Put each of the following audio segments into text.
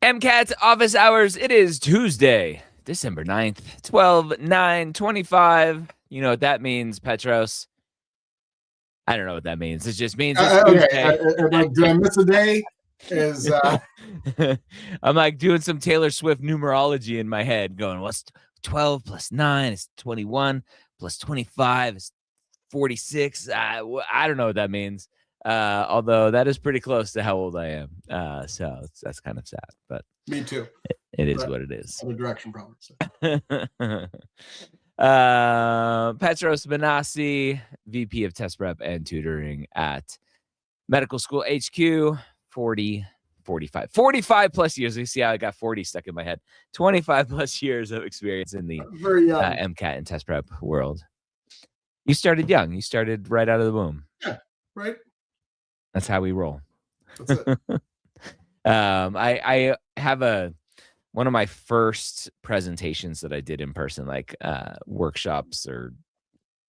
MCAT office hours. It is Tuesday, December 9th, 12/9/25. You know what that means, Petros? I don't know what that means. It just means it's Okay, Tuesday. like, did I miss a day? I'm like doing some Taylor Swift numerology in my head, going, what's 12 plus 9 is 21, plus 25 is 46. I don't know what that means. Although that is pretty close to how old I am. So that's kind of sad, but Me too. it is what it is. Other direction, probably. So. Petros Benassi, VP of Test Prep and Tutoring at Medical School HQ, 45 plus years. You see how I got 40 stuck in my head. 25 plus years of experience in the MCAT and Test Prep world. You started young. You started right out of the womb. Yeah, right. That's how we roll. That's it. I have one of my first presentations that I did in person, like workshops or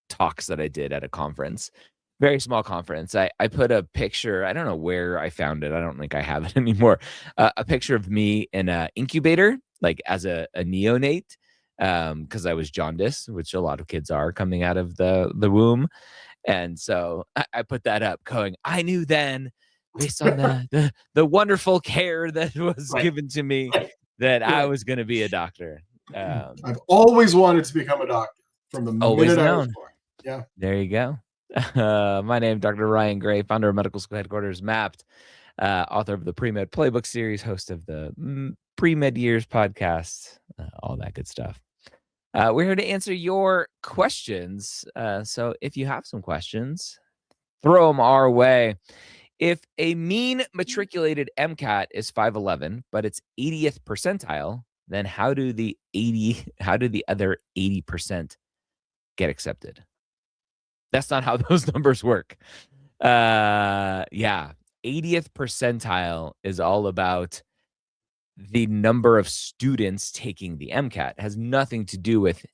talks that I did at a conference, very small conference. I put a picture. I don't know where I found it. I don't think I have it anymore. A picture of me in an incubator, like as a neonate, because I was jaundiced, which a lot of kids are coming out of the womb. And so I put that up going, I knew then, based on the wonderful care that was given to me, that I was going to be a doctor. I've always wanted to become a doctor from the minute I was born. Yeah. There you go. My name is Dr. Ryan Gray, founder of Medical School Headquarters Mapped, author of the Pre-Med Playbook series, host of the Pre-Med Years podcast, all that good stuff. We're here to answer your questions. So if you have some questions, throw them our way. If a mean matriculated MCAT is 511, but it's 80th percentile, then how do the other 80% get accepted? That's not how those numbers work. 80th percentile is all about the number of students taking the MCAT. It has nothing to do with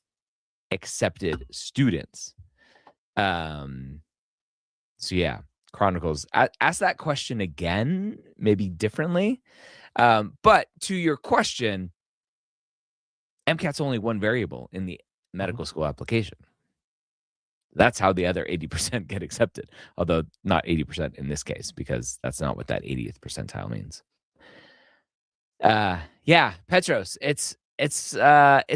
accepted students. So yeah, Chronicles, ask that question again, maybe differently. But to your question, MCAT's only one variable in the medical school application. That's how the other 80% get accepted, although not 80% in this case, because that's not what that 80th percentile means. Yeah, Petros, it's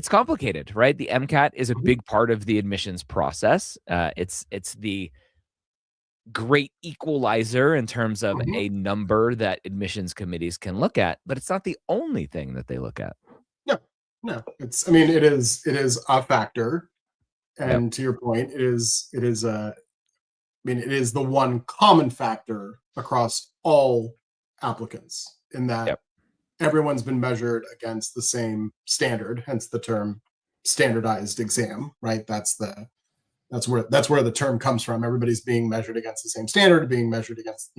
complicated, right? The MCAT is a big part of the admissions process. It's the great equalizer in terms of a number that admissions committees can look at, but it's not the only thing that they look at. No, it is a factor. And to your point, it is the one common factor across all applicants in that everyone's been measured against the same standard, hence the term standardized exam, right? That's where the term comes from. Everybody's being measured against the same standard, being measured against,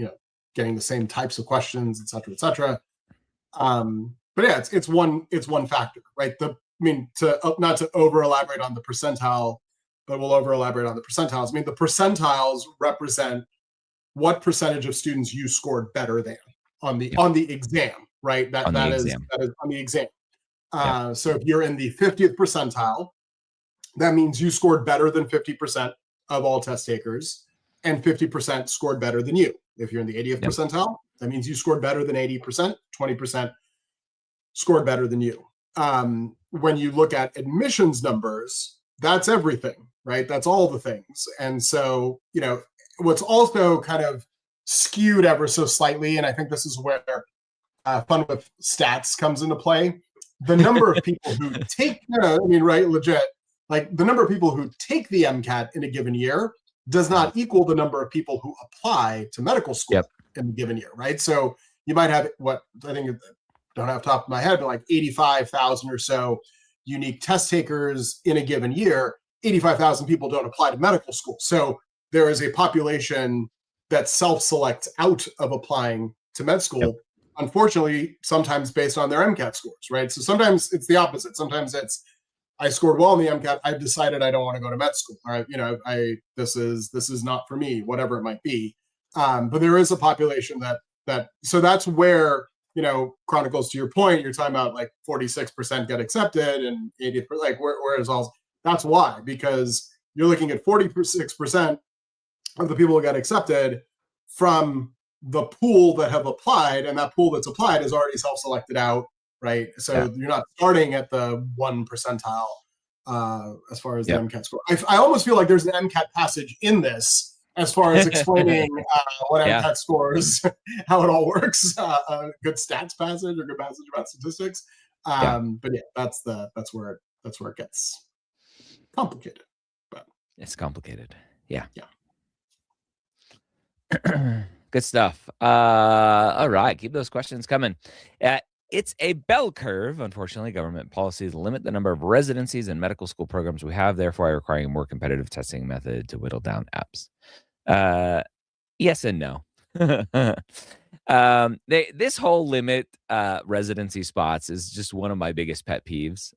getting the same types of questions, et cetera, et cetera. But yeah, it's one factor, right? Not to over elaborate on the percentile, but we'll over elaborate on the percentiles. The percentiles represent what percentage of students you scored better than on the exam, right? That is on the exam. So if you're in the 50th percentile, that means you scored better than 50% of all test takers, and 50% scored better than you. If you're in the 80th percentile, that means you scored better than 80%, 20% scored better than you. When you look at admissions numbers, that's everything, right? That's all the things. And so, what's also kind of skewed ever so slightly, and I think this is where fun with stats comes into play, the number of people who take, legit, like the number of people who take the MCAT in a given year does not equal the number of people who apply to medical school in a given year, right? So you might have what I think, don't have top of my head, but like 85,000 or so unique test takers in a given year. 85,000 people don't apply to medical school. So there is a population that self-selects out of applying to med school, unfortunately, sometimes based on their MCAT scores, right? So sometimes it's the opposite. Sometimes it's, I scored well in the MCAT, I've decided I don't want to go to med school. All right, this is not for me, whatever it might be. But there is a population that so that's where Chronicles, to your point, you're talking about like 46% get accepted and 80%, like whereas all that's why, because you're looking at 46% of the people who got accepted from the pool that have applied, and that pool that's applied is already self-selected out, right? So you're not starting at the 1 percentile as far as the MCAT score. I almost feel like there's an MCAT passage in this as far as explaining what MCAT scores, how it all works. A good stats passage or good passage about statistics. But yeah, that's where it gets complicated. But it's complicated. Yeah. Yeah. Good stuff. All right, keep those questions coming. It's a bell curve. Unfortunately, government policies limit the number of residencies and medical school programs we have, therefore requiring a more competitive testing method to whittle down apps. Yes and no. This whole limit residency spots is just one of my biggest pet peeves.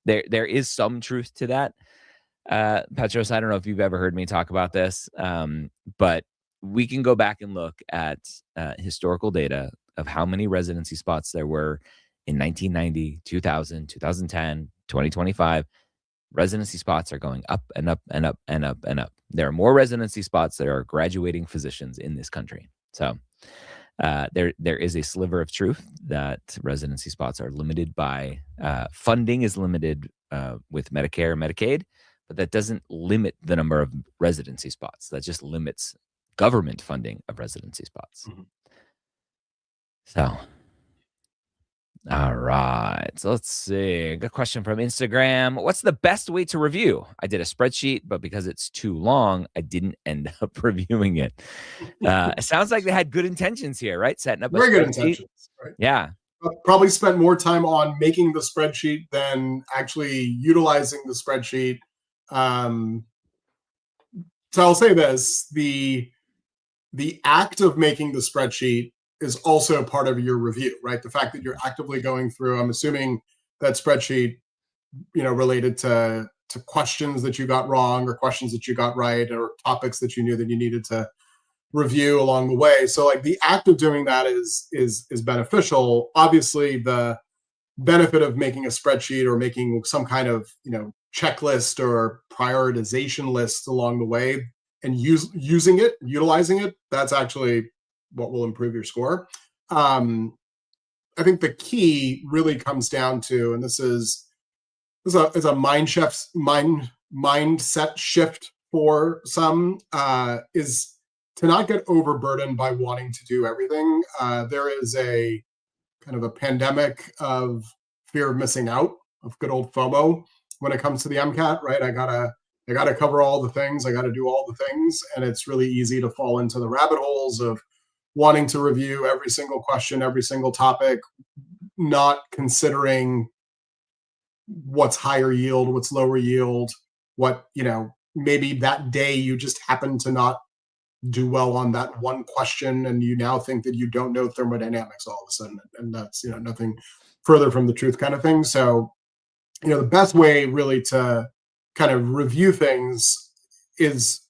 There is some truth to that. Petros, I don't know if you've ever heard me talk about this, but we can go back and look at historical data of how many residency spots there were in 1990, 2000, 2010, 2025. Residency spots are going up and up and up and up and up. There are more residency spots that are graduating physicians in this country. So there is a sliver of truth that residency spots are limited by funding is limited with Medicare and Medicaid, but that doesn't limit the number of residency spots. That just limits government funding of residency spots. Mm-hmm. So, all right. So let's see. Good question from Instagram. What's the best way to review? I did a spreadsheet, but because it's too long, I didn't end up reviewing it. It sounds like they had good intentions here, right? Setting up very good intentions, right? Yeah. Probably spent more time on making the spreadsheet than actually utilizing the spreadsheet. So I'll say this, the act of making the spreadsheet is also part of your review, right? The fact that you're actively going through, I'm assuming that spreadsheet, related to questions that you got wrong or questions that you got right or topics that you knew that you needed to review along the way. So like the act of doing that is beneficial. Obviously the benefit of making a spreadsheet or making some kind of, checklist or prioritization list along the way and utilizing it, that's actually what will improve your score. I think the key really comes down to, and this is a mindset shift for some, is to not get overburdened by wanting to do everything. There is a kind of a pandemic of fear of missing out, of good old FOMO when it comes to the MCAT, right? I gotta cover all the things. I gotta do all the things, and it's really easy to fall into the rabbit holes of wanting to review every single question, every single topic, not considering what's higher yield, what's lower yield, what, maybe that day you just happen to not do well on that one question and you now think that you don't know thermodynamics all of a sudden, and that's nothing further from the truth kind of thing. So the best way really to kind of review things is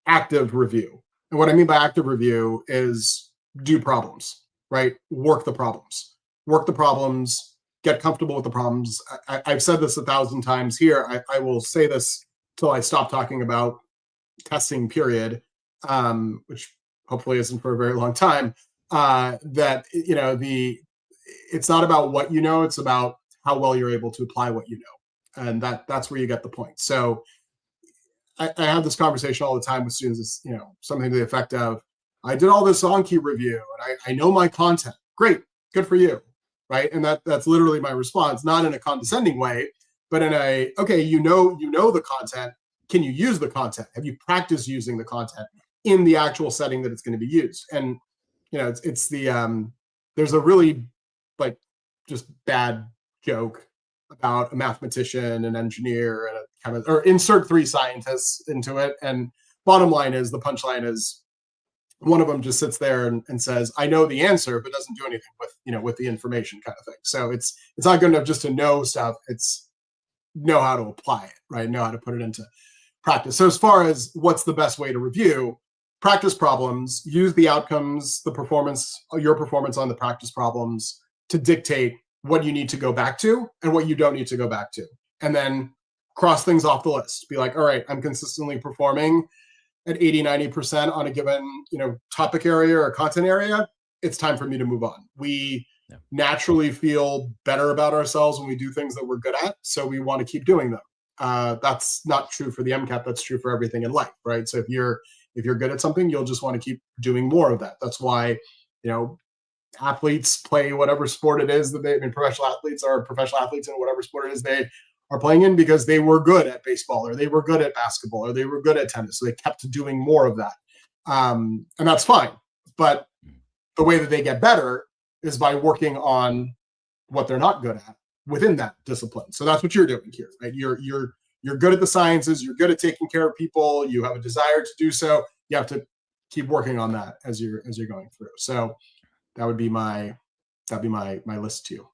active review. And what I mean by active review is do problems, right? Work the problems, get comfortable with the problems. I've said this 1,000 times here. I will say this till I stop talking about testing, period, which hopefully isn't for a very long time. That it's not about what you know; it's about how well you're able to apply what you know, and that's where you get the point. So I have this conversation all the time with students. It's, something to the effect of, I did all this Anki review and I know my content. Great, good for you, right? And that's literally my response, not in a condescending way, but in a, okay, you know the content. Can you use the content? Have you practiced using the content in the actual setting that it's going to be used? And it's the there's a really like just bad joke about a mathematician, an engineer, and a chemist, or insert 3 scientists into it. And bottom line is, the punchline is, one of them just sits there and says, I know the answer, but doesn't do anything with the information kind of thing. So it's not good enough just to know stuff. It's know how to apply it, right? Know how to put it into practice. So as far as what's the best way to review, practice problems, use the outcomes, the performance, your performance on the practice problems to dictate what you need to go back to and what you don't need to go back to. And then cross things off the list. Be like, all right, I'm consistently performing at 80, 90% on a given, topic area or content area. It's time for me to move on. We naturally feel better about ourselves when we do things that we're good at. So we want to keep doing them. That's not true for the MCAT. That's true for everything in life, right? So if you're good at something, you'll just want to keep doing more of that. That's why, athletes play whatever sport it is that professional athletes are professional athletes in whatever sport it is they are playing in, because they were good at baseball or they were good at basketball or they were good at tennis. So they kept doing more of that. And that's fine. But the way that they get better is by working on what they're not good at within that discipline. So that's what you're doing here, right? You're good at the sciences. You're good at taking care of people. You have a desire to do so. You have to keep working on that as you're going through. So that'd be my list to you.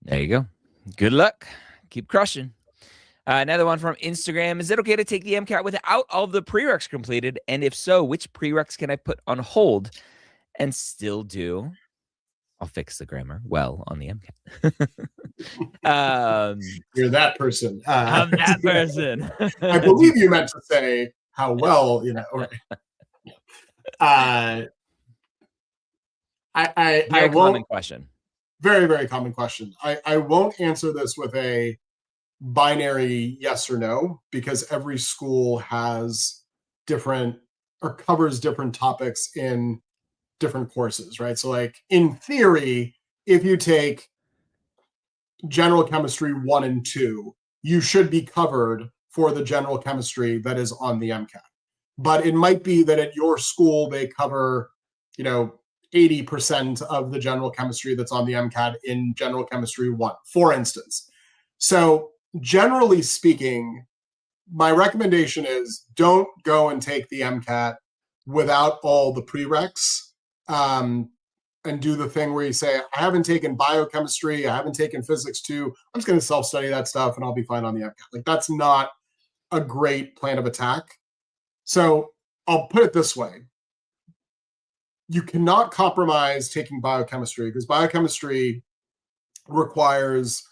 There you go. Good luck. Keep crushing. Another one from Instagram. Is it okay to take the MCAT without all of the prereqs completed? And if so, which prereqs can I put on hold and still do? I'll fix the grammar well on the MCAT. You're that person. I'm that person. I believe you meant to say how well, I common question. Very, very common question. I won't answer this with a binary yes or no, because every school has different or covers different topics in different courses, right? So like in theory, if you take general chemistry 1 and 2, you should be covered for the general chemistry that is on the MCAT. But it might be that at your school, they cover, 80% of the general chemistry that's on the MCAT in general chemistry 1, for instance. So generally speaking, my recommendation is don't go and take the MCAT without all the prereqs, and do the thing where you say, I haven't taken biochemistry, I haven't taken physics 2, I'm just going to self-study that stuff and I'll be fine on the MCAT. Like, that's not a great plan of attack. So I'll put it this way. You cannot compromise taking biochemistry, because biochemistry requires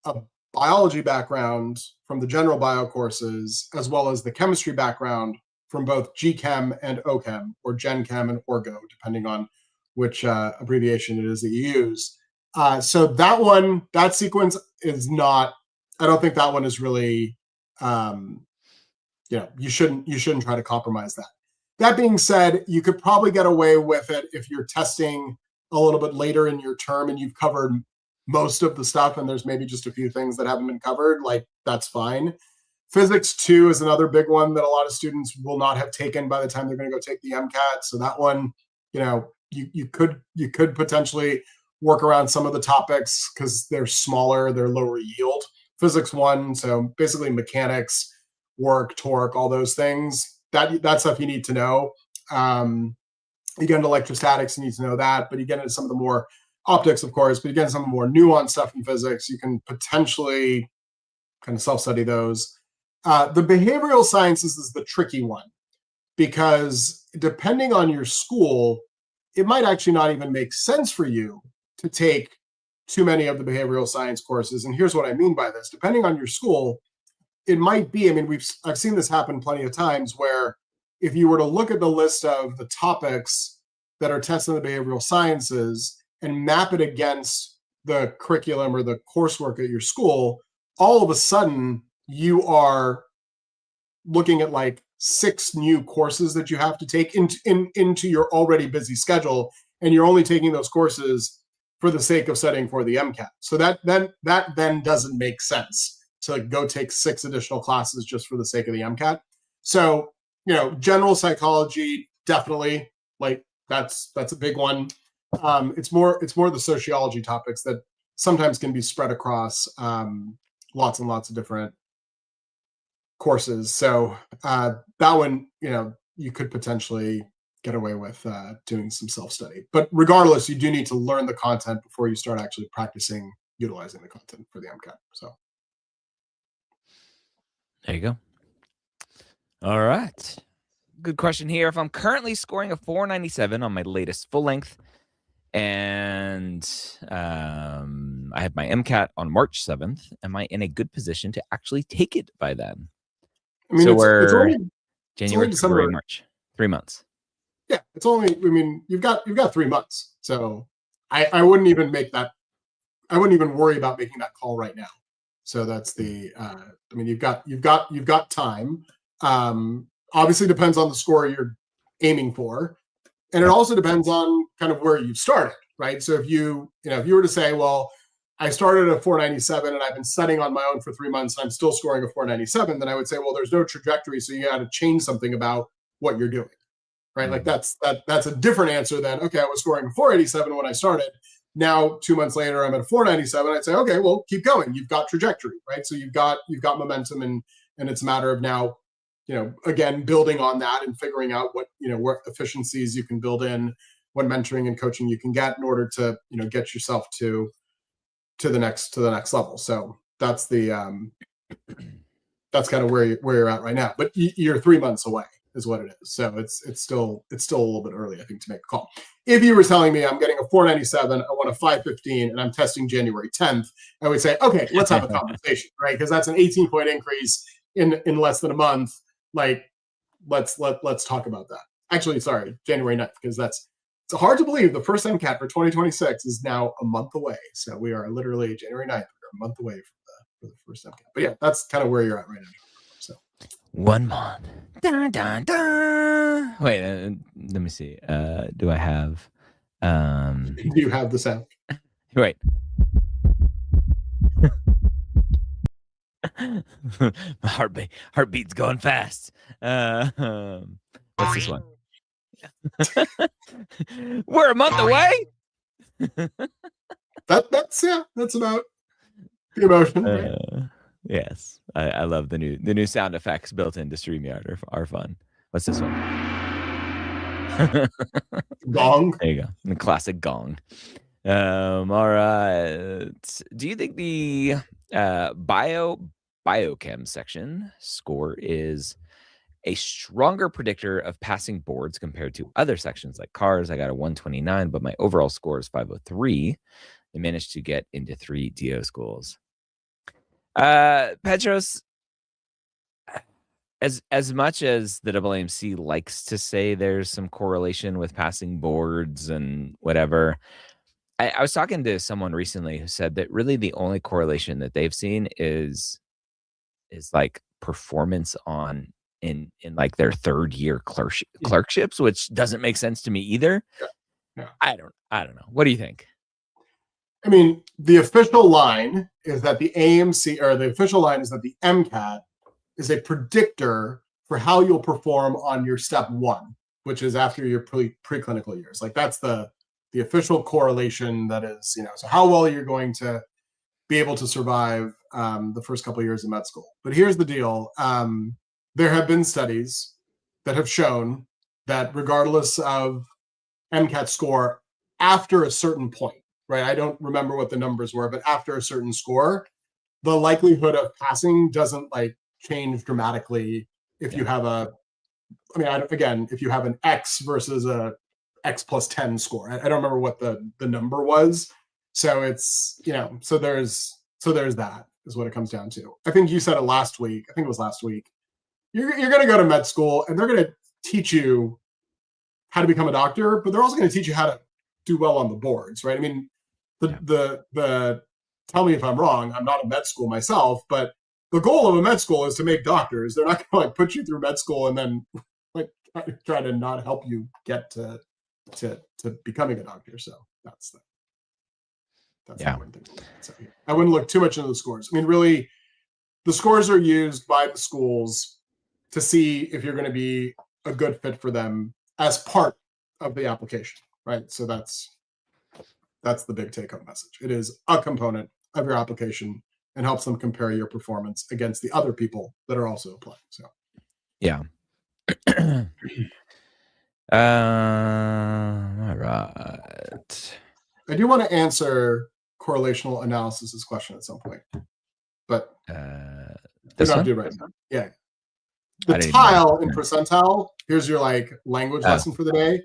a biology background from the general bio courses, as well as the chemistry background from both GChem and OChem, or Gen Chem and Orgo, depending on which abbreviation it is that you use. So that sequence is not, I don't think that one is really, you shouldn't try to compromise that. That being said, you could probably get away with it if you're testing a little bit later in your term and you've covered most of the stuff and there's maybe just a few things that haven't been covered. Like, that's fine. Physics 2 is another big one that a lot of students will not have taken by the time they're going to go take the MCAT. So that one, you could potentially work around some of the topics because they're smaller, they're lower yield. Physics 1, so basically mechanics, work, torque, all those things. That stuff you need to know. You get into electrostatics, you need to know that, but you get into some of the more optics, of course, but you get into some of the more nuanced stuff in physics, you can potentially kind of self-study those. The behavioral sciences is the tricky one, because depending on your school, it might actually not even make sense for you to take too many of the behavioral science courses. And here's what I mean by this. Depending on your school, it might be, I've seen this happen plenty of times, where if you were to look at the list of the topics that are tested in the behavioral sciences and map it against the curriculum or the coursework at your school, all of a sudden you are looking at like 6 new courses that you have to take into your already busy schedule, and you're only taking those courses for the sake of studying for the MCAT. So that then doesn't make sense to go take 6 additional classes just for the sake of the MCAT. So, general psychology, definitely, like that's a big one. It's more the sociology topics that sometimes can be spread across lots and lots of different courses. So that one, you could potentially get away with doing some self-study. But regardless, you do need to learn the content before you start actually practicing utilizing the content for the MCAT. So there you go. All right. good question here. If I'm currently scoring a 497 on my latest full length, and I have my MCAT on March 7th, am I in a good position to actually take it by then? I mean, So it's we're only January, February, December. March, 3 months. Yeah, it's only. I mean, you've got 3 months, so I wouldn't even make that. I wouldn't even worry about making that call right now. So that's the. I mean, you've got time. Obviously, depends on the score you're aiming for, and it also depends on kind of where you've started, right? So if you were to say, well, I started at a 497 and I've been studying on my own for 3 months and I'm still scoring a 497, then I would say, well, there's no trajectory, so you got to change something about what you're doing, right? Like that's a different answer than, okay, I was scoring a 487 when I started. Now 2 months later, I'm at a 497. I'd say, okay, well, keep going. You've got trajectory, right? So you've got momentum, and it's a matter of now, again, building on that and figuring out what efficiencies you can build in, what mentoring and coaching you can get in order to get yourself to the next level. So that's the that's kind of where you're at right now. But you're 3 months away is what it is. So it's still a little bit early, I think, to make a call. If you were telling me I'm getting a 497, I want a 515, and I'm testing January 10th, I would say, okay, let's have a conversation, right? Because that's an 18-point increase in less than a month. Like, let's talk about that. Actually, sorry, January 9th, because it's hard to believe the first MCAT for 2026 is now a month away. So we are literally January 9th. We're a month away from the first MCAT. But yeah, that's kind of where you're at right now. So 1 month. Dun, dun, dun. Wait, let me see. Do I have? Do you have the sound? Wait. My heartbeat's going fast. What's this one? We're a month away. That's about the emotion. Right? Yes, I love the new sound effects built into StreamYard are fun. What's this one? Gong. There you go, the classic gong. All right. Do you think the biochem section score is a stronger predictor of passing boards compared to other sections like cars? I got a 129, but my overall score is 503. I managed to get into 3 DO schools. Petros, as much as the AAMC likes to say there's some correlation with passing boards and whatever, I was talking to someone recently who said that really the only correlation that they've seen is like performance in like their 3rd year clerkships, which doesn't make sense to me either. Yeah. I don't know. What do you think? I mean, the official line is that the AMC, or the official line is that the MCAT is a predictor for how you'll perform on your step 1, which is after your preclinical years. Like that's the official correlation that is, so how well you're going to be able to survive the first couple of years of med school. But here's the deal. There have been studies that have shown that regardless of MCAT score after a certain point, right? I don't remember what the numbers were, but after a certain score, the likelihood of passing doesn't like change dramatically if you have if you have an X versus a X plus 10 score. I don't remember what the number was. So it's, so there's that is what it comes down to. I think you said it last week. I think it was last week. You're going to go to med school and they're going to teach you how to become a doctor, but they're also going to teach you how to do well on the boards, right? I mean, the tell me if I'm wrong. I'm not a med school myself, but the goal of a med school is to make doctors. They're not going to like put you through med school and then like try to not help you get to becoming a doctor. So that's how I wouldn't think. So, I wouldn't look too much into the scores. I mean, really, the scores are used by the schools to see if you're going to be a good fit for them as part of the application, right? So that's the big take-home message. It is a component of your application and helps them compare your performance against the other people that are also applying. So, yeah. All right. I do want to answer correlational analysis question at some point, but this one? do right now. Yeah. The I didn't even know. tile in percentile, here's your like language lesson for the day.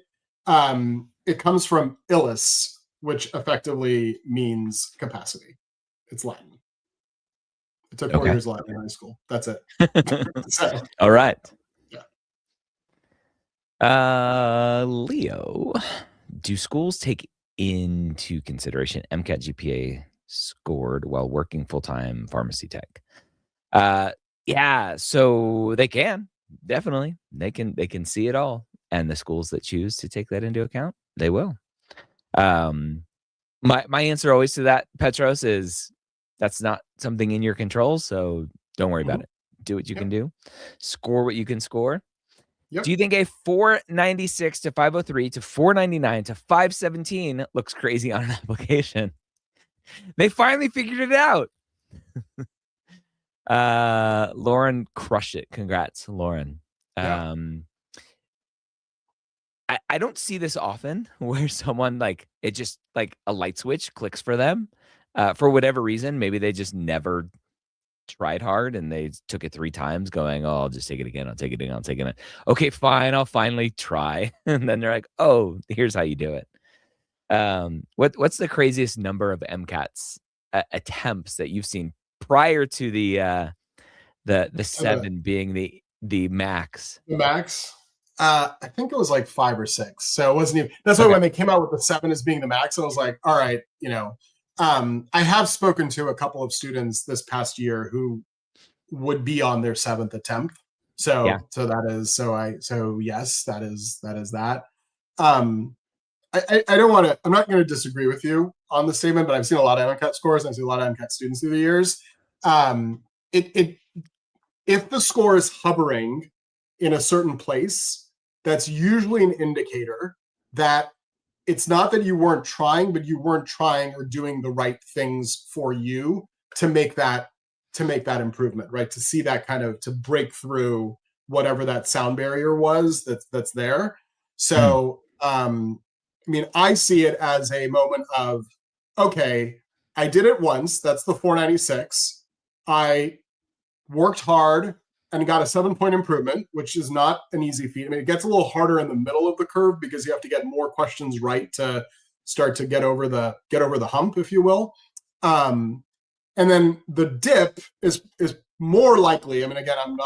It comes from illis, which effectively means capacity. It's Latin. I took 4 years Latin in high school. That's it. So, all right. Yeah. Leo, do schools take into consideration MCAT GPA scored while working full-time pharmacy tech? Yeah, so they can definitely they can see it all, and the schools that choose to take that into account, they will. My answer always to that, Petros, is that's not something in your control, so don't worry about it. Do what you can do. Score what you can score. Yep. Do you think a 496 to 503 to 499 to 517 looks crazy on an application? They finally figured it out. Lauren crushed it. Congrats, Lauren. Yeah. I don't see this often where someone like it just like a light switch clicks for them for whatever reason. Maybe they just never tried hard and they took it 3 times going, oh, I'll just take it again. I'll take it again. I'll take it again. Okay, fine. I'll finally try. And then they're like, oh, here's how you do it. What's the craziest number of MCATs attempts that you've seen prior to the 7 being the max? The max? I think it was like 5 or 6. So it wasn't even, that's why when they came out with the 7 as being the max, I was like, all right, I have spoken to a couple of students this past year who would be on their 7th attempt. So Yeah. so yes, that is that. I don't want to, I'm not going to disagree with you on the statement, but I've seen a lot of MCAT scores and I've seen a lot of MCAT students through the years. If the score is hovering in a certain place, that's usually an indicator that it's not that you weren't trying, but you weren't trying or doing the right things for you to make that improvement, right? To see that kind of, to break through whatever that sound barrier was that's there. So, I see it as a moment of, okay, I did it once. That's the 496. I worked hard and got a 7-point improvement, which is not an easy feat. It gets a little harder in the middle of the curve because you have to get more questions right to start to get over the hump, if you will. And then the dip is more likely. Again,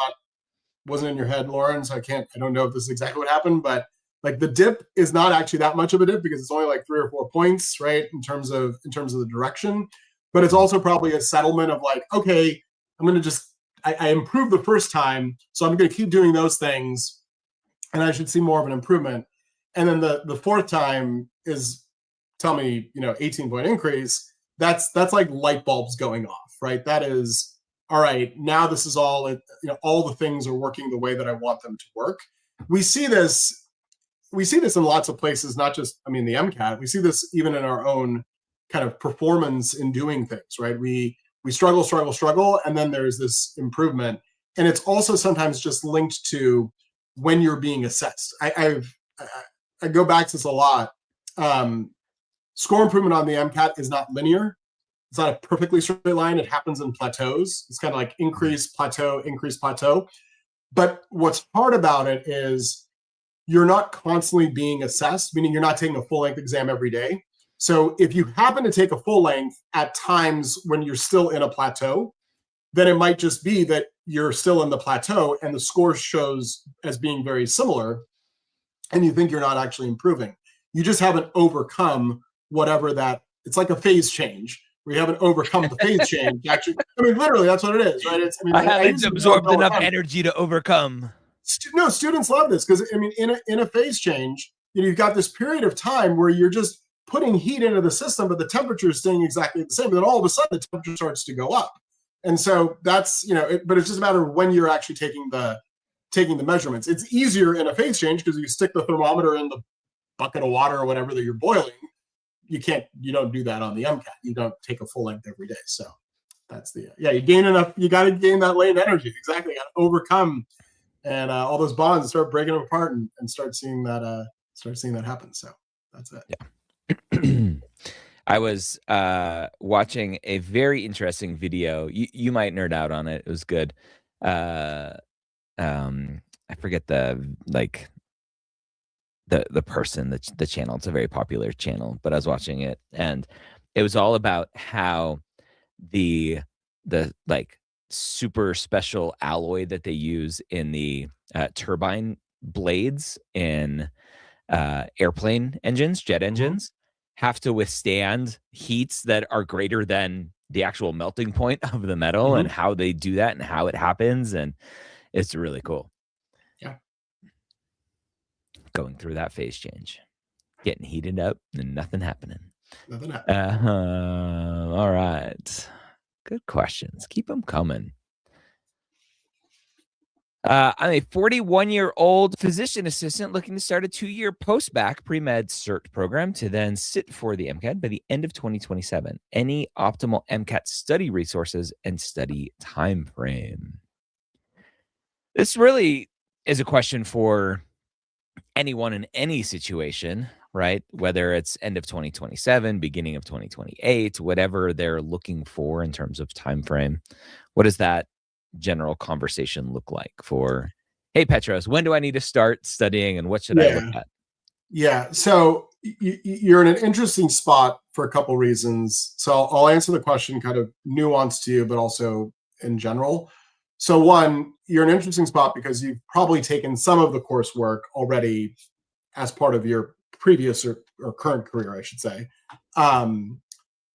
wasn't in your head, Lauren, so I don't know if this is exactly what happened, but like the dip is not actually that much of a dip because it's only like 3 or 4 points, right? In terms of the direction, but it's also probably a settlement of like, okay, I'm going to just, I improved the first time, so I'm going to keep doing those things, and I should see more of an improvement. And then the 4th time is, tell me, 18-point increase. That's like light bulbs going off, right? That is, all right, now this is all, all the things are working the way that I want them to work. We see this in lots of places, not just, the MCAT. We see this even in our own kind of performance in doing things, right? We struggle, and then there's this improvement. And it's also sometimes just linked to when you're being assessed. I go back to this a lot. Score improvement on the MCAT is not linear. It's not a perfectly straight line. It happens in plateaus. It's kind of like increase, plateau, increase, plateau. But what's hard about it is you're not constantly being assessed, meaning you're not taking a full-length exam every day. So if you happen to take a full length at times when you're still in a plateau, then it might just be that you're still in the plateau and the score shows as being very similar, and you think you're not actually improving. You just haven't overcome whatever that, it's like a phase change. We haven't overcome the phase change. Actually, literally, that's what it is, right? I haven't absorbed enough energy to overcome. No, students love this because in a phase change, you've got this period of time where you're just putting heat into the system, but the temperature is staying exactly the same. But then all of a sudden, the temperature starts to go up, and so that's but it's just a matter of when you're actually taking the measurements. It's easier in a phase change because you stick the thermometer in the bucket of water or whatever that you're boiling. You don't do that on the MCAT. You don't take a full length every day. So that's you gain enough. You got to gain that latent energy. Exactly. You got to overcome and all those bonds, start breaking them apart and start seeing that happen. So that's it. Yeah. I was watching a very interesting video. You might nerd out on it. It was good. I forget the person, the channel. It's a very popular channel, but I was watching it, and it was all about how the like super special alloy that they use in the turbine blades in airplane engines, jet engines, have to withstand heats that are greater than the actual melting point of the metal, and how they do that and how it happens. And it's really cool. Yeah. Going through that phase change, getting heated up and nothing happening. Nothing happening. All right. Good questions. Keep them coming. I'm a 41-year-old physician assistant looking to start a 2-year post-bac pre-med cert program to then sit for the MCAT by the end of 2027. Any optimal MCAT study resources and study time frame? This really is a question for anyone in any situation, right? Whether it's end of 2027, beginning of 2028, whatever they're looking for in terms of time frame. What does that general conversation look like for, hey, Petros, when do I need to start studying and what should I look at? Yeah. So you're in an interesting spot for a couple reasons. So I'll answer the question kind of nuanced to you, but also in general. So one, you're in an interesting spot because you've probably taken some of the coursework already as part of your previous or current career, I should say.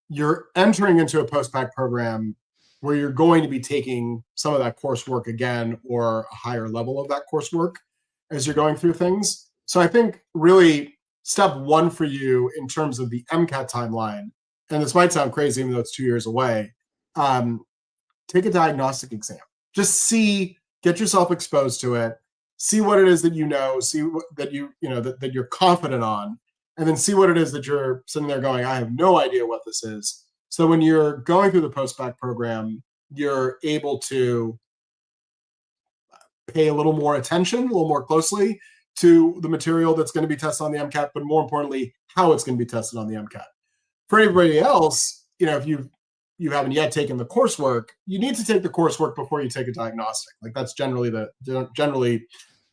You're entering into a post-bac program where you're going to be taking some of that coursework again, or a higher level of that coursework as you're going through things. So I think really step one for you in terms of the MCAT timeline, and this might sound crazy even though it's 2 years away, take a diagnostic exam. Just get yourself exposed to it, see what it is that you know, see that that you're confident on, and then see what it is that you're sitting there going, I have no idea what this is. So when you're going through the post-bac program, you're able to pay a little more attention, a little more closely to the material that's going to be tested on the MCAT, but more importantly, how it's going to be tested on the MCAT. For anybody else, if you haven't yet taken the coursework, you need to take the coursework before you take a diagnostic. Like that's generally the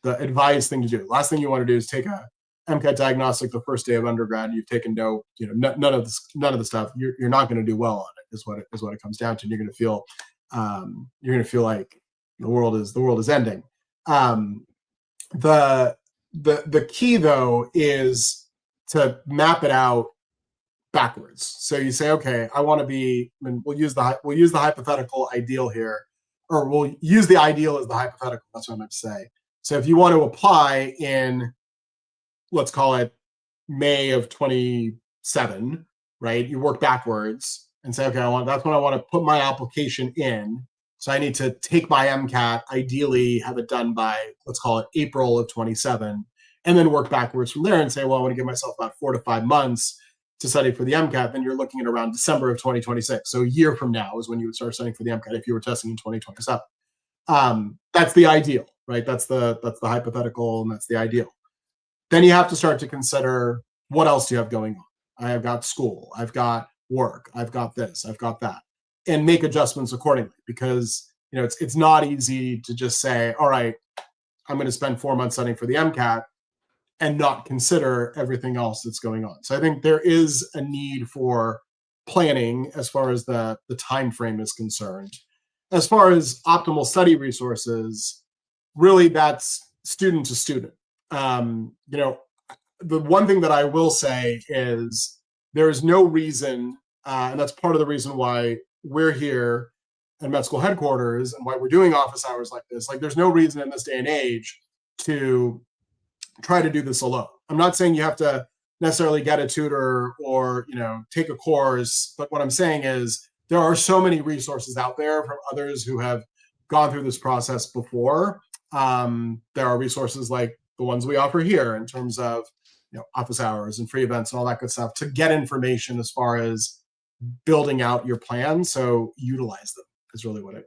advised thing to do. Last thing you want to do is take a MCAT diagnostic the first day of undergrad, and you've taken none of the stuff. You're not going to do well on it. Is what it comes down to. And you're going to feel like the world is ending. The key though is to map it out backwards. So you say, okay, I want to be. I mean, we'll use the hypothetical ideal here, or we'll use the ideal as the hypothetical. That's what I meant to say. So if you want to apply in, let's call it May of 27, right? You work backwards and say, okay, that's when I want to put my application in. So I need to take my MCAT, ideally have it done by, let's call it April of 27, and then work backwards from there and say, well, I want to give myself about 4 to 5 months to study for the MCAT. Then you're looking at around December of 2026. So a year from now is when you would start studying for the MCAT if you were testing in 2027. That's the ideal, right? That's the hypothetical, and that's the ideal. Then you have to start to consider, what else do you have going on? I have got school, I've got work, I've got this, I've got that, and make adjustments accordingly, because it's not easy to just say, all right, I'm going to spend 4 months studying for the MCAT and not consider everything else that's going on. So I think there is a need for planning as far as the time frame is concerned. As far as optimal study resources, really that's student to student. The one thing that I will say is there is no reason, and that's part of the reason why we're here at med school headquarters and why we're doing office hours like this. Like, there's no reason in this day and age to try to do this alone. I'm not saying you have to necessarily get a tutor or take a course, but what I'm saying is there are so many resources out there from others who have gone through this process before. There are resources like the ones we offer here in terms of office hours and free events and all that good stuff to get information as far as building out your plan. So utilize them is really what it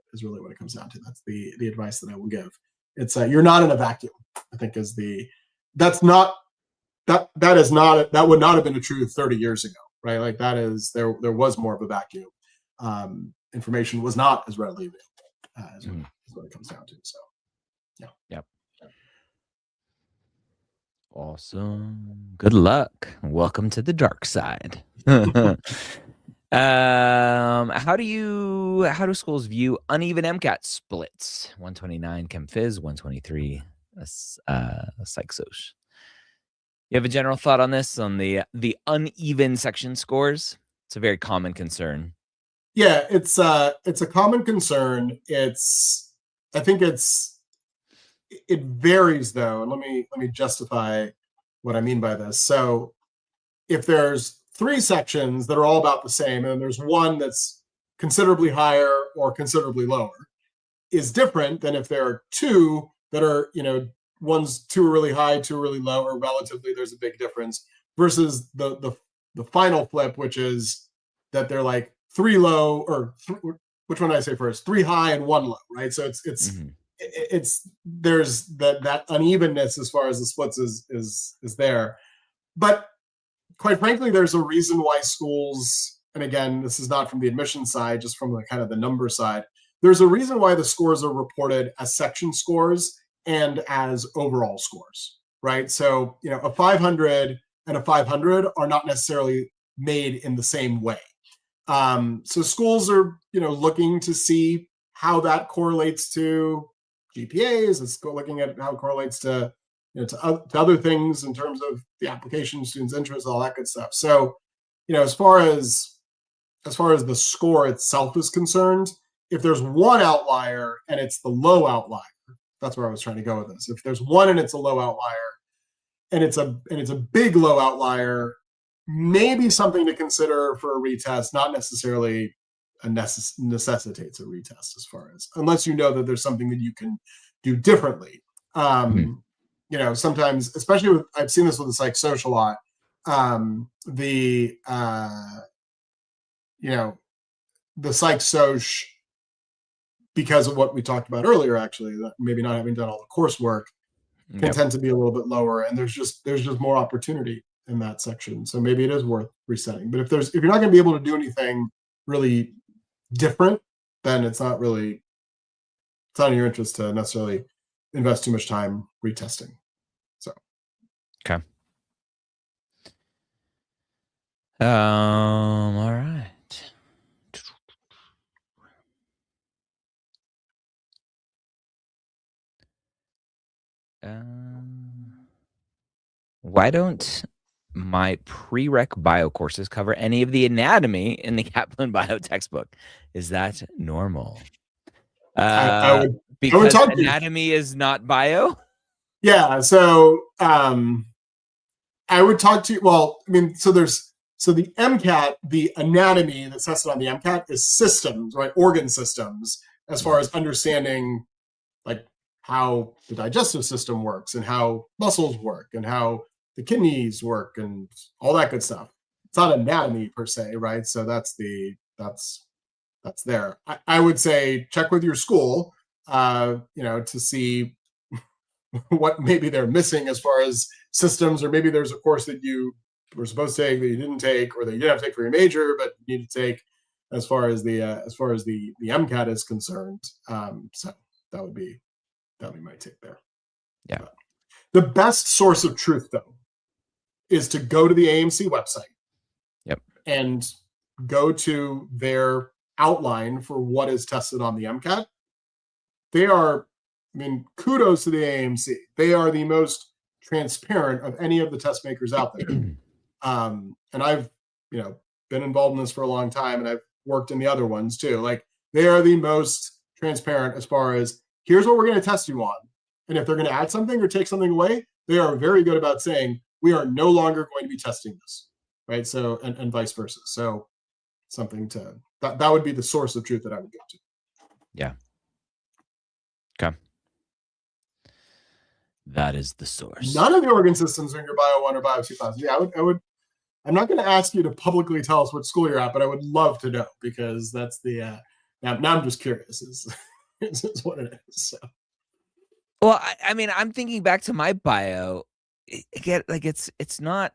comes down to. That's the advice that I will give. It's you're not in a vacuum, I think, that would not have been true 30 years ago, right? Like there was more of a vacuum. Information was not as readily available as what it comes down to. So Yeah. Yep. Awesome. Good luck. Welcome to the dark side. How do schools view uneven MCAT splits? 129 Chem Phys, 123 Psych Soc. You have a general thought on this, on the uneven section scores? It's a very common concern. Yeah, it's a common concern. I think it varies though, and let me justify what I mean by this. So if there's 3 sections that are all about the same, and there's one that's considerably higher or considerably lower, is different than if there are 2 that are, one's 2 are really high, 2 are really low, or relatively there's a big difference, versus the final flip, which is that they're like 3 low, or which one did I say first? 3 high and 1 low, right? So it's there's that unevenness as far as the splits is there. But quite frankly, there's a reason why schools, and again, this is not from the admission side, just from the kind of the number side, there's a reason why the scores are reported as section scores and as overall scores, right? So, a 500 and a 500 are not necessarily made in the same way. So schools are, looking to see how that correlates to GPAs. It's looking at how it correlates to, to other things in terms of the application, students' interest, all that good stuff. So, as far as the score itself is concerned, if there's one outlier and it's the low outlier, that's where I was trying to go with this. If there's one and it's a low outlier, and it's a big low outlier, maybe something to consider for a retest, not necessarily necessitates a retest, as far as, unless you know that there's something that you can do differently. Sometimes, especially with, I've seen this with the psych social a lot, the psych soc, because of what we talked about earlier, actually, that maybe not having done all the coursework, can tend to be a little bit lower, and there's just more opportunity in that section. So maybe it is worth resetting. But if you're not going to be able to do anything really different, then it's not in your interest to necessarily invest too much time retesting. So okay. All right. Why don't my prereq bio courses cover any of the anatomy in the Kaplan bio textbook? Is that normal? Because anatomy is not bio? Yeah, so I would talk to you. Well, I mean, so the MCAT, the anatomy that's tested on the MCAT is systems, right? Organ systems, as far as understanding like how the digestive system works and how muscles work and how the kidneys work and all that good stuff. It's not anatomy per se, right? So that's there. I would say check with your school, to see what maybe they're missing as far as systems, or maybe there's a course that you were supposed to take that you didn't take, or that you didn't have to take for your major, but you need to take as far as the MCAT is concerned. So that would be my take there. Yeah. But the best source of truth, though, is to go to the AMC website. Yep. And go to their outline for what is tested on the MCAT. They are, kudos to the AMC. They are the most transparent of any of the test makers out there. And I've, been involved in this for a long time, and I've worked in the other ones too. Like, they are the most transparent as far as, here's what we're going to test you on. And if they're going to add something or take something away, they are very good about saying, we are no longer going to be testing this, right? So, and vice versa. So something to, that would be the source of truth that I would go to. Yeah. Okay. That is the source. None of the organ systems are in your Bio 1 or Bio 2 classes. Yeah, I would. I'm not going to ask you to publicly tell us what school you're at, but I would love to know, because that's the. Now I'm just curious. Is what it is. So. Well, I'm thinking back to my bio. Again, like it's not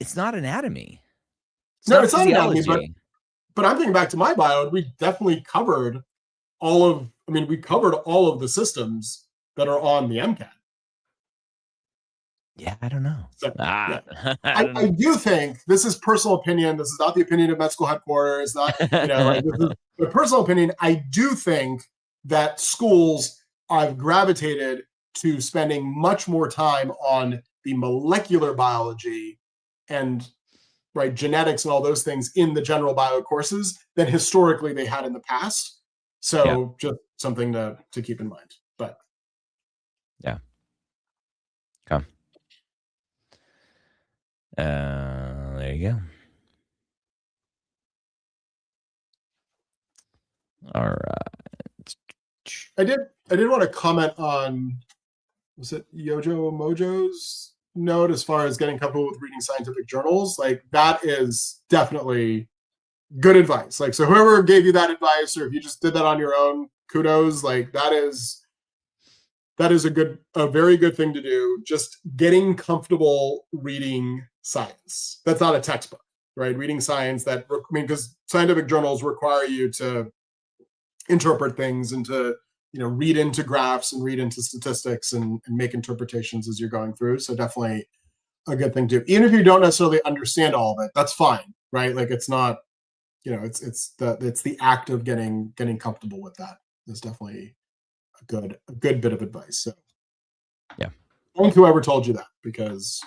anatomy. It's not anatomy, but I'm thinking back to my bio, and we definitely covered all of. We covered all of the systems that are on the MCAT. Yeah, I don't know. So, yeah. I do think, this is personal opinion. This is not the opinion of med school headquarters. Not, like, this is the personal opinion. I do think that schools have gravitated to spending much more time on the molecular biology and genetics and all those things in the general bio courses than historically they had in the past. So just something to keep in mind. But yeah. Okay. There you go. All right. I did want to comment on, was it Yojo Mojo's note as far as getting comfortable with reading scientific journals? Like, that is definitely good advice. Like, so whoever gave you that advice, or if you just did that on your own, kudos. Like, that is a very good thing to do. Just getting comfortable reading science. That's not a textbook, right? Reading science, because scientific journals require you to interpret things and to read into graphs and read into statistics and make interpretations as you're going through. So definitely a good thing to do. Even if you don't necessarily understand all of it, that's fine, right? Like, it's not, it's the act of getting comfortable with that is definitely a good bit of advice. So yeah, thank whoever told you that, because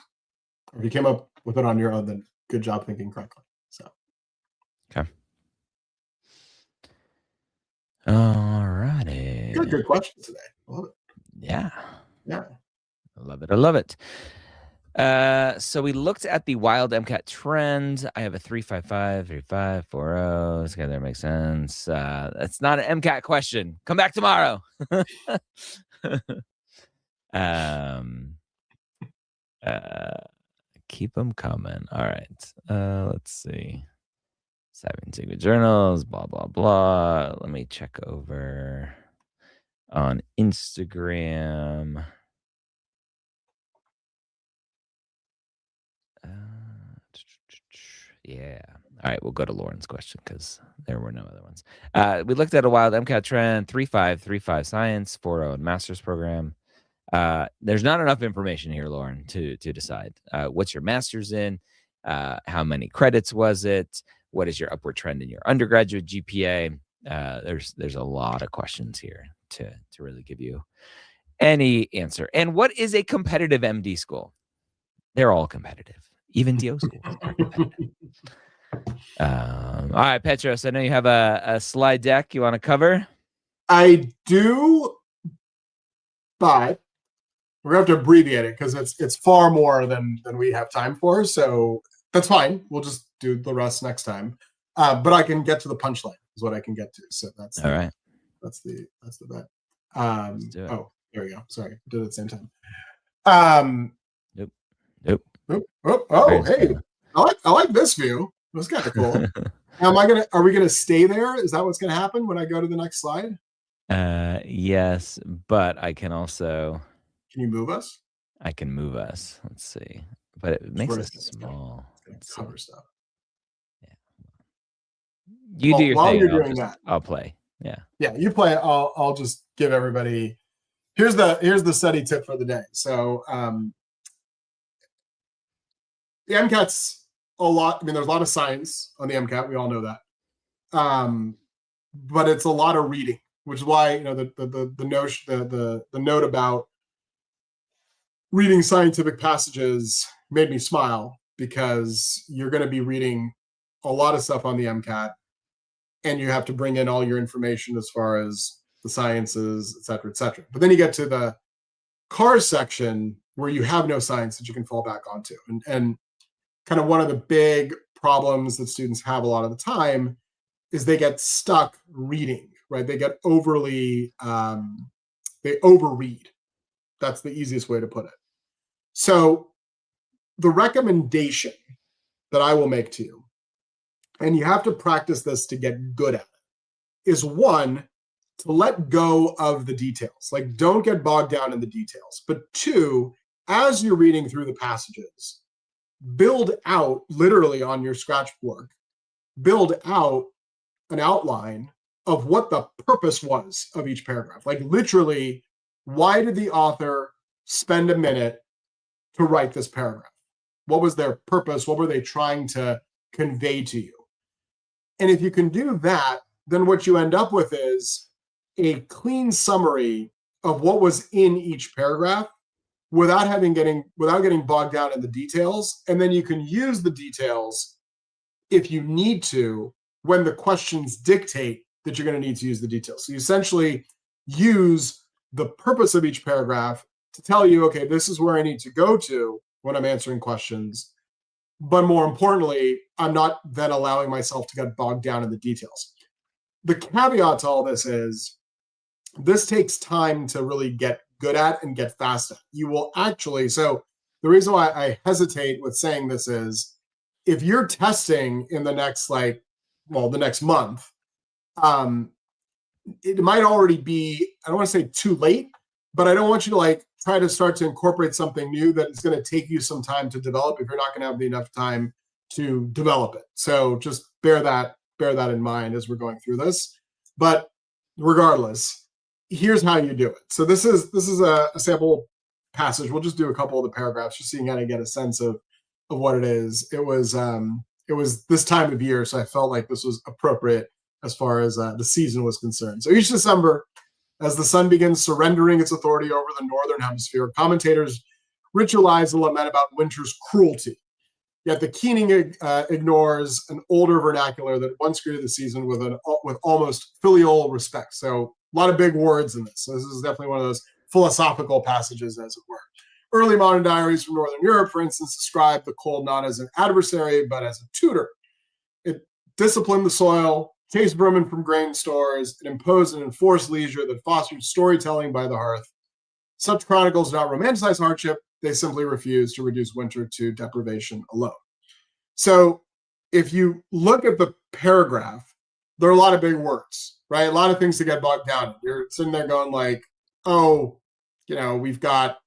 if you came up with it on your own, then good job thinking correctly. So okay. All righty. Good questions today. I love it. Yeah. Yeah. I love it. So we looked at the wild MCAT trend. I have a 355, 35, 40. This guy there makes sense. That's not an MCAT question. Come back tomorrow. Keep them coming. All right. Let's see. 7 Sigma journals, blah, blah, blah. Let me check over on Instagram. Yeah. All right, we'll go to Lauren's question because there were no other ones. We looked at a wild MCAT trend, 3.5 science, 4.0 in master's program. There's not enough information here, Lauren, to decide. What's your master's in? How many credits was it? What is your upward trend in your undergraduate GPA? There's a lot of questions here to really give you any answer. And what is a competitive MD school? They're all competitive. Even DO schools are competitive. All right, Petros, I know you have a slide deck you want to cover. I do, but we're gonna have to abbreviate it because it's far more than we have time for. So that's fine. We'll just do the rest next time. But I can get to the punchline is what I can get to. So that's all right. That's the bet. Oh, there we go. Sorry, did it at the same time. Nope. Oh, hey, I like this view. It was kind of cool. Are we gonna stay there? Is that what's gonna happen when I go to the next slide? Yes, but I can also. Can you move us? I can move us. Let's see, but it makes us small. Cover stuff. Yeah. You do your while thing. You're doing that, I'll play. Yeah. Yeah, you play. I'll just give everybody. Here's the study tip for the day. So the MCAT's a lot. I mean, there's a lot of science on the MCAT. We all know that. But it's a lot of reading, which is why the notion the note about reading scientific passages made me smile, because you're going to be reading a lot of stuff on the MCAT, and you have to bring in all your information as far as the sciences, et cetera, et cetera. But then you get to the cars section where you have no science that you can fall back onto. And kind of one of the big problems that students have a lot of the time is they get stuck reading, right? They get overly, they overread. That's the easiest way to put it. So the recommendation that I will make to you, and you have to practice this to get good at it, is one, to let go of the details. Like, don't get bogged down in the details. But two, as you're reading through the passages, build out, literally on your scratchboard, build out an outline of what the purpose was of each paragraph. Like, literally why did the author spend a minute to write this paragraph? What was their purpose? What were they trying to convey to you? And if you can do that, then what you end up with is a clean summary of what was in each paragraph without getting bogged down in the details. And then you can use the details if you need to when the questions dictate that you're going to need to use the details. So you essentially use the purpose of each paragraph to tell you, okay, this is where I need to go to when I'm answering questions. But more importantly, I'm not then allowing myself to get bogged down in the details. The caveat to all this is this takes time to really get good at and get fast at. You will actually, so the reason why I hesitate with saying this is if you're testing in the next the next month, it might already be, I don't want to say too late, but I don't want you to try to start to incorporate something new that is going to take you some time to develop if you're not going to have enough time to develop it. So just bear that in mind as we're going through this. But regardless, here's how you do it. So this is a sample passage. We'll just do a couple of the paragraphs just so you kind of get a sense of what it is. It was this time of year, so I felt like this was appropriate as far as the season was concerned. So each December, as the sun begins surrendering its authority over the northern hemisphere, commentators ritualize and lament about winter's cruelty. Yet the keening ignores an older vernacular that once greeted the season with almost filial respect. So a lot of big words in this. So this is definitely one of those philosophical passages, as it were. Early modern diaries from Northern Europe, for instance, describe the cold not as an adversary, but as a tutor. It disciplined the soil, chased vermin from grain stores, it imposed an enforced leisure that fostered storytelling by the hearth. Such chronicles do not romanticize hardship. They simply refuse to reduce winter to deprivation alone. So if you look at the paragraph, there are a lot of big words, right? A lot of things to get bogged down in. You're sitting there going we've got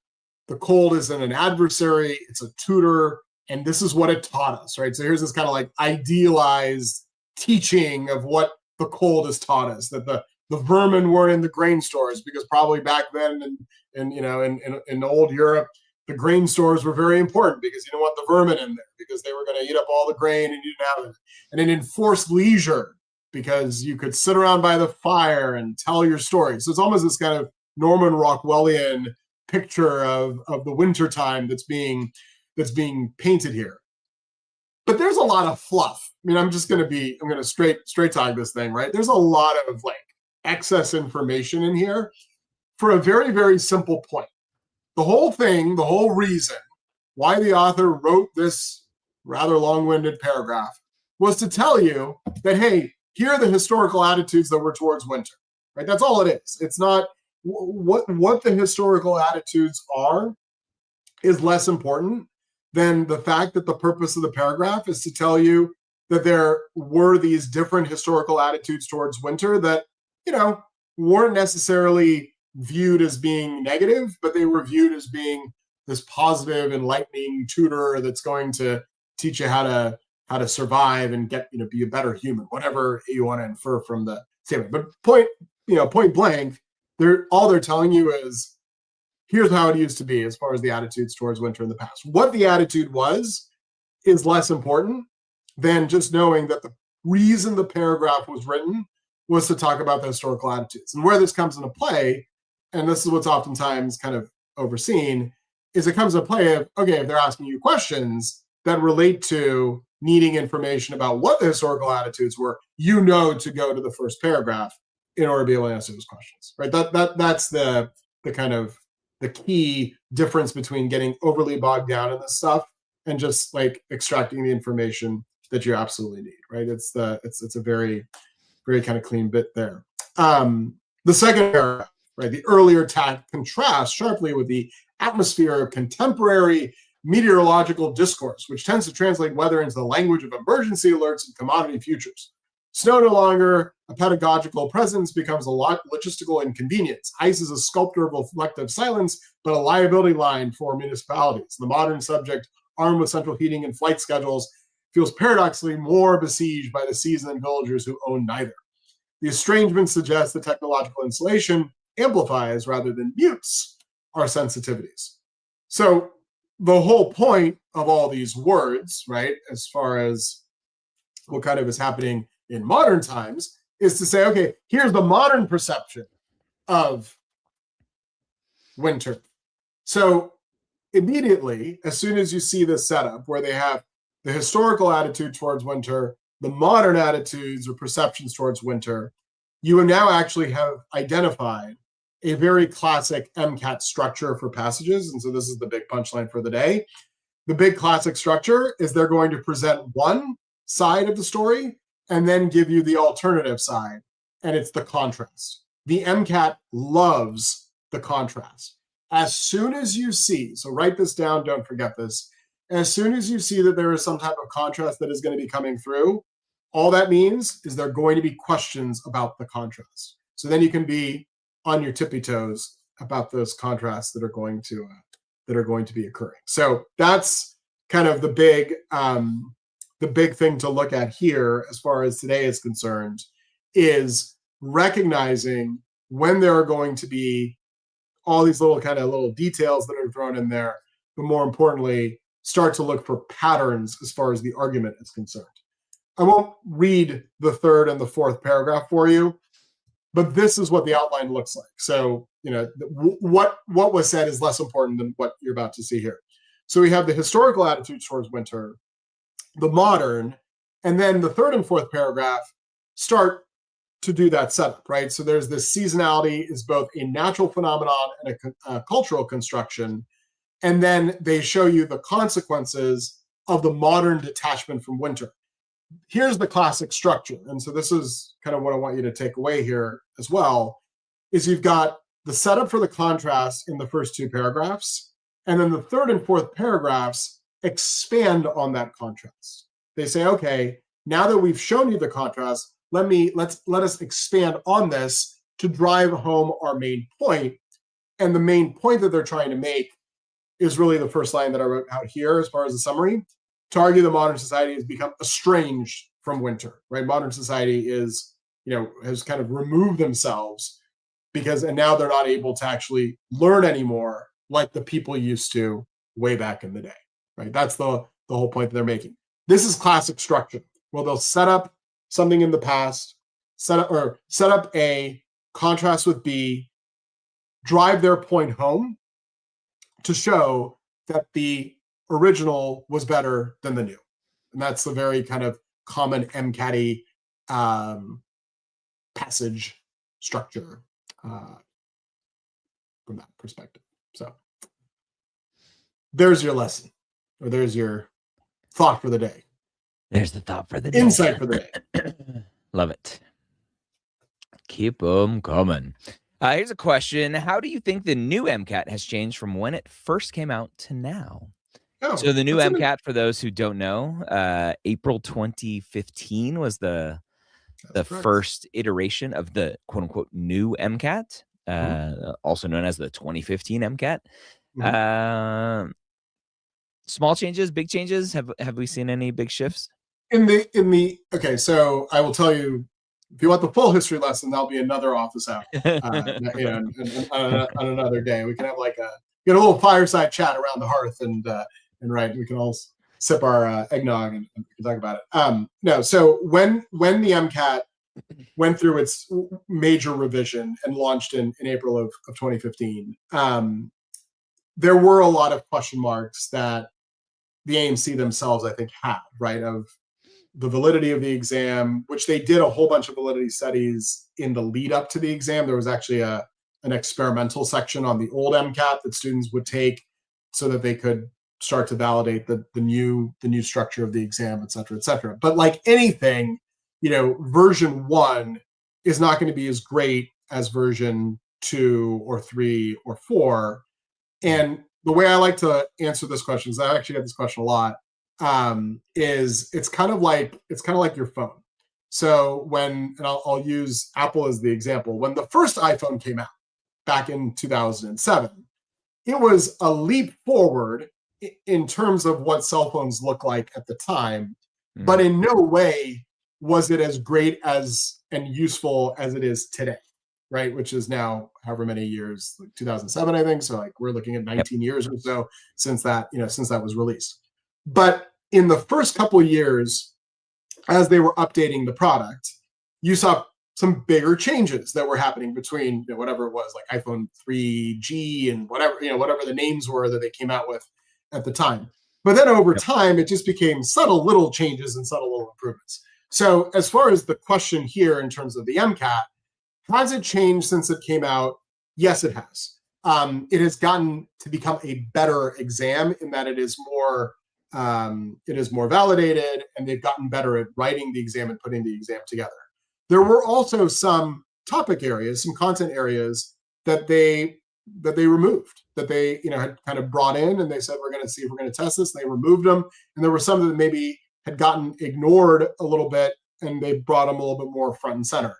the cold isn't an adversary, it's a tutor, and this is what it taught us, right? So here's this kind of idealized teaching of what the cold has taught us, that the vermin weren't in the grain stores because probably back then in old Europe, the grain stores were very important because you didn't want the vermin in there because they were going to eat up all the grain and you didn't have it. And an enforced leisure because you could sit around by the fire and tell your story. So it's almost this kind of Norman Rockwellian picture of the winter time that's being painted here. But there's a lot of fluff. I mean, I'm going to straight talk this thing, right? There's a lot of excess information in here for a very, very simple point. The whole reason why the author wrote this rather long-winded paragraph was to tell you that, hey, here are the historical attitudes that were towards winter, right? That's all it is. It's not what the historical attitudes are is less important than the fact that the purpose of the paragraph is to tell you that there were these different historical attitudes towards winter that, weren't necessarily viewed as being negative, but they were viewed as being this positive, enlightening tutor that's going to teach you how to survive and get, be a better human, whatever you want to infer from the statement. But point blank, all they're telling you is, here's how it used to be as far as the attitudes towards winter in the past. What the attitude was is less important than just knowing that the reason the paragraph was written was to talk about the historical attitudes. And where this comes into play, and this is what's oftentimes kind of overseen, is it comes into play of, okay, if they're asking you questions that relate to needing information about what the historical attitudes were, to go to the first paragraph in order to be able to answer those questions, right? That's the kind of the key difference between getting overly bogged down in this stuff and just extracting the information that you absolutely need, right? It's a very, very kind of clean bit there. The second paragraph, right? The earlier text contrasts sharply with the atmosphere of contemporary meteorological discourse, which tends to translate weather into the language of emergency alerts and commodity futures. Snow no longer a pedagogical presence becomes a logistical inconvenience. Ice is a sculptor of reflective silence, but a liability line for municipalities. The modern subject, armed with central heating and flight schedules, feels paradoxically more besieged by the seasoned villagers who own neither. The estrangement suggests that technological insulation amplifies rather than mutes our sensitivities. So the whole point of all these words, right, as far as what kind of is happening in modern times, is to say, okay, here's the modern perception of winter. So immediately, as soon as you see this setup where they have the historical attitude towards winter, the modern attitudes or perceptions towards winter, you now actually have identified a very classic MCAT structure for passages. And so this is the big punchline for the day. The big classic structure is they're going to present one side of the story and then give you the alternative side, and it's the contrast. The MCAT loves the contrast. As soon as you see, so write this down, don't forget this, as soon as you see that there is some type of contrast that is going to be coming through, all that means is there are going to be questions about the contrast. So then you can be on your tippy toes about those contrasts that are going to be occurring. So that's kind of the big thing to look at here as far as today is concerned, is recognizing when there are going to be all these little details that are thrown in there, but more importantly, start to look for patterns as far as the argument is concerned. I won't read the third and the fourth paragraph for you, but this is what the outline looks like. So, what was said is less important than what you're about to see here. So we have the historical attitude towards winter, the modern, and then the third and fourth paragraph start to do that setup, right? So there's this seasonality is both a natural phenomenon and a cultural construction. And then they show you the consequences of the modern detachment from winter. Here's the classic structure. And so this is kind of what I want you to take away here as well, is you've got the setup for the contrast in the first two paragraphs, and then the third and fourth paragraphs expand on that contrast. They say, okay, now that we've shown you the contrast, let us expand on this to drive home our main point. And the main point that they're trying to make is really the first line that I wrote out here as far as the summary, to argue that modern society has become estranged from winter, right? Modern society is, has kind of removed themselves and now they're not able to actually learn anymore like the people used to way back in the day, right? That's the whole point that they're making. This is classic structure. Well, they'll set up something in the past, set up A, contrast with B, drive their point home to show that the original was better than the new. And that's the very kind of common MCAT passage structure from that perspective. So there's your lesson, or there's your thought for the day. There's the thought for the day. Insight for the day. Love it. Keep them coming. Here's a question. How do you think the new MCAT has changed from when it first came out to now? So the new MCAT, for those who don't know, April 2015 was the first iteration of the quote-unquote new MCAT, also known as the 2015 MCAT. Small changes, big changes. Have we seen any big shifts? Okay, so I will tell you, if you want the full history lesson, that'll be another office hour. On another day, we can have get a little fireside chat around the hearth, and right, we can all sip our eggnog and we can talk about it. No, so when the MCAT went through its major revision and launched in April of 2015, there were a lot of question marks that the AMC themselves, I think, had, right, of the validity of the exam, which they did a whole bunch of validity studies in the lead up to the exam. There was actually an experimental section on the old MCAT that students would take so that they could start to validate the new structure of the exam, et cetera, et cetera. But like anything, version 1 is not going to be as great as version 2 or 3 or 4. And the way I like to answer this question, is I actually get this question a lot, is it's kind of like your phone. So I'll use Apple as the example. When the first iPhone came out back in 2007, it was a leap forward in terms of what cell phones look like at the time, but in no way was it as great and useful as it is today. right? Which is now however many years, like 2007, I think. So like we're looking at 19 years or so since that, since that was released. But in the first couple of years, as they were updating the product, you saw some bigger changes that were happening between whatever it was, like iPhone 3G and whatever, whatever the names were that they came out with at the time. But then over time, it just became subtle little changes and subtle little improvements. So as far as the question here in terms of the MCAT, has it changed since it came out? Yes, it has. It has gotten to become a better exam in that it is more validated, and they've gotten better at writing the exam and putting the exam together. There were also some topic areas, some content areas that they removed, that they had kind of brought in, and they said, we're going to see if we're going to test this. And they removed them, and there were some that maybe had gotten ignored a little bit, and they brought them a little bit more front and center.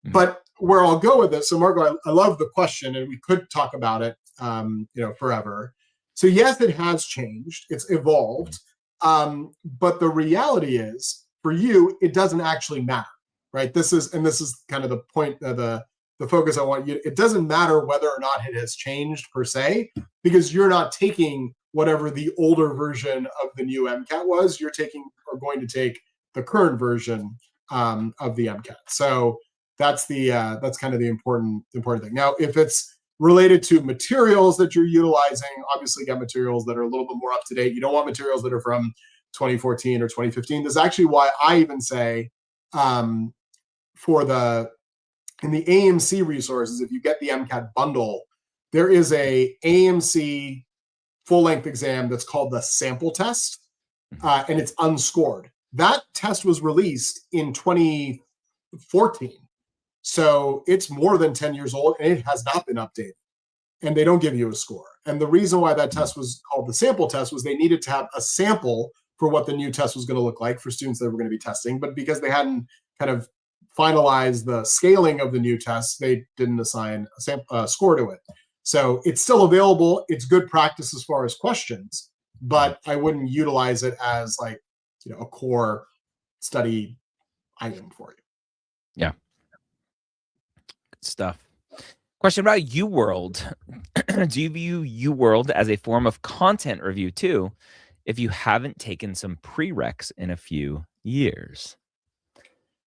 Mm-hmm. But where I'll go with this, so Marco, I love the question, and we could talk about it, forever. So yes, it has changed, it's evolved, but the reality is, for you, it doesn't actually matter, right? This is kind of the point, the focus I want you. It doesn't matter whether or not it has changed per se, because you're not taking whatever the older version of the new MCAT was. You're going to take the current version of the MCAT. So that's kind of the important thing. Now, if it's related to materials that you're utilizing, obviously get materials that are a little bit more up to date. You don't want materials that are from 2014 or 2015. This is actually why I even say in the AMC resources, if you get the MCAT bundle, there is a AMC full-length exam that's called the sample test, and it's unscored. That test was released in 2014. So it's more than 10 years old, and it has not been updated, and they don't give you a score. And the reason why that test was called the sample test was they needed to have a sample for what the new test was going to look like for students that were going to be testing. But because they hadn't kind of finalized the scaling of the new test, they didn't assign a score to it. So it's still available. It's good practice as far as questions, but I wouldn't utilize it as like, a core study item for you. Yeah. Stuff. Question about UWorld. Do you view UWorld as a form of content review too, if you haven't taken some prereqs in a few years?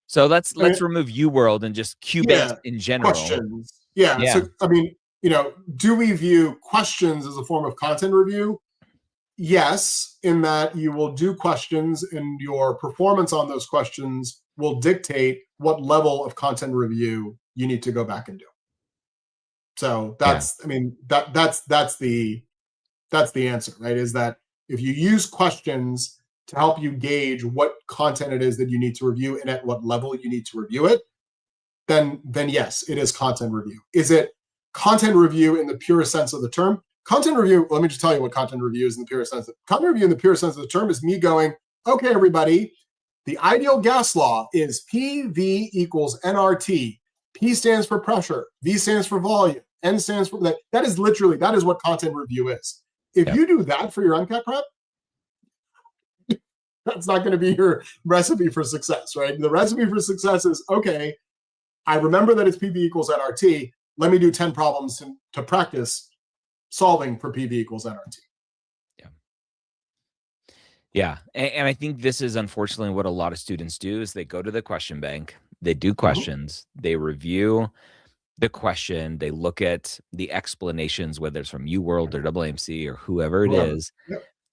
So let's remove UWorld and just Q-based in general. Questions. Yeah. So I mean, do we view questions as a form of content review? Yes, in that you will do questions, and your performance on those questions will dictate what level of content review you need to go back and do. So that's the answer, right? Is that if you use questions to help you gauge what content it is that you need to review and at what level you need to review it, then yes, it is content review. Is it content review in the purest sense of the term? Content review, let me just tell you what content review is in the purest sense. Content review in the purest sense of the term is me going, okay, everybody, the ideal gas law is PV equals nRT. P stands for pressure, V stands for volume, N stands for that. That is what content review is. If you do that for your MCAT prep, that's not going to be your recipe for success, right? The recipe for success is, okay, I remember that it's PV equals nRT. Let me do 10 problems to practice solving for PV equals nRT. Yeah. And I think this is unfortunately what a lot of students do is they go to the question bank, they do questions, they review the question, they look at the explanations, whether it's from UWorld or AAMC or whoever it is,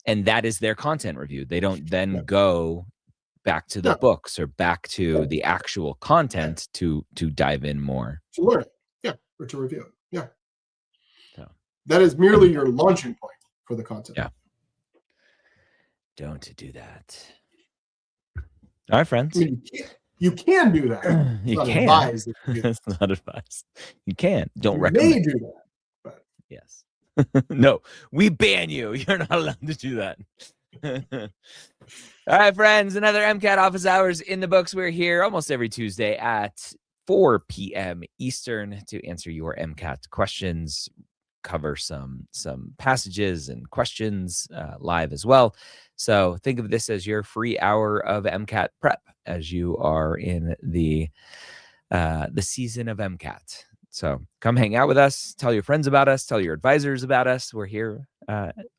and that is their content review. They don't then go back to the books or back to the actual content to dive in more. To learn it, or to review it. Yeah. So that is merely your launching point for the content. Yeah. Don't do that. All right, friends. I mean, you can do that. You can. It's not advised. You can. Don't recommend. You may do that. But. Yes. No, we ban you. You're not allowed to do that. All right, friends. Another MCAT office hours in the books. We're here almost every Tuesday at 4 p.m. Eastern to answer your MCAT questions, cover some passages and questions live as well. So think of this as your free hour of MCAT prep as you are in the season of MCAT. So come hang out with us. Tell your friends about us. Tell your advisors about us. We're here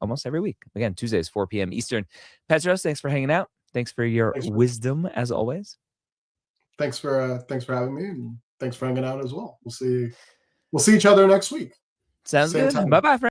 almost every week. Again, Tuesdays, 4 p.m. Eastern. Petros, thanks for hanging out. Thanks for your wisdom, as always. Thanks for having me, and thanks for hanging out as well. We'll see each other next week. Sounds Same good. time. Bye-bye, friends.